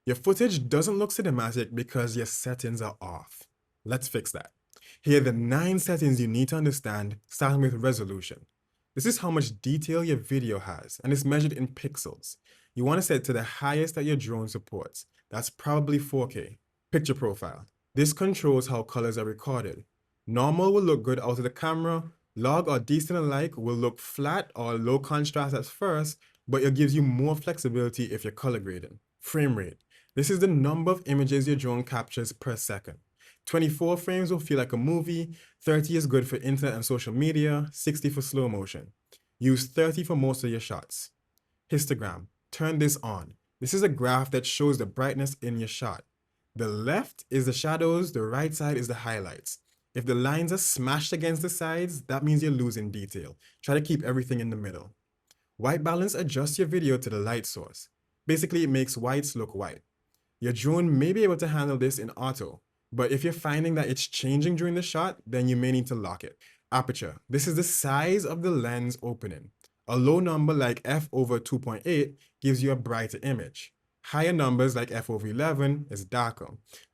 Your footage doesn't look cinematic because your settings are off. Let's fix that. Here are the 9 settings you need to understand, starting with resolution. This is how much detail your video has, and it's measured in pixels. You want to set it to the highest that your drone supports. That's probably 4K. Picture profile. This controls how colors are recorded. Normal will look good out of the camera. Log or decent alike will look flat or low contrast at first, but it gives you more flexibility if you're color grading. Frame rate. This is the number of images your drone captures per second. 24 frames will feel like a movie, 30 is good for internet and social media, 60 for slow motion. Use 30 for most of your shots. Histogram. Turn this on. This is a graph that shows the brightness in your shot. The left is the shadows, the right side is the highlights. If the lines are smashed against the sides, that means you're losing detail. Try to keep everything in the middle. White balance adjusts your video to the light source. Basically, it makes whites look white. Your drone may be able to handle this in auto, but if you're finding that it's changing during the shot, then you may need to lock it. Aperture. This is the size of the lens opening. A low number like f over 2.8 gives you a brighter image. Higher numbers like f over 11 is darker.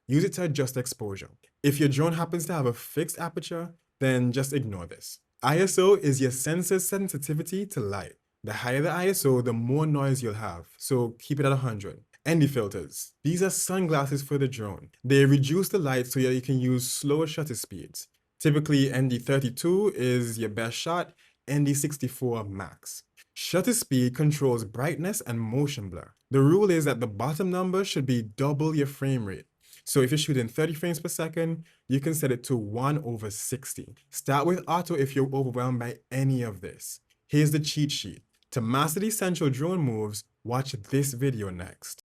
Use it to adjust exposure. If your drone happens to have a fixed aperture, then just ignore this. ISO is your sensor's sensitivity to light. The higher the ISO, the more noise you'll have, so keep it at 100. ND filters. These are sunglasses for the drone. They reduce the light so that you can use slower shutter speeds. Typically, ND32 is your best shot, ND64 max. Shutter speed controls brightness and motion blur. The rule is that the bottom number should be double your frame rate. So if you're shooting 30 frames per second, you can set it to 1/60. Start with auto if you're overwhelmed by any of this. Here's the cheat sheet. To master the essential drone moves, watch this video next.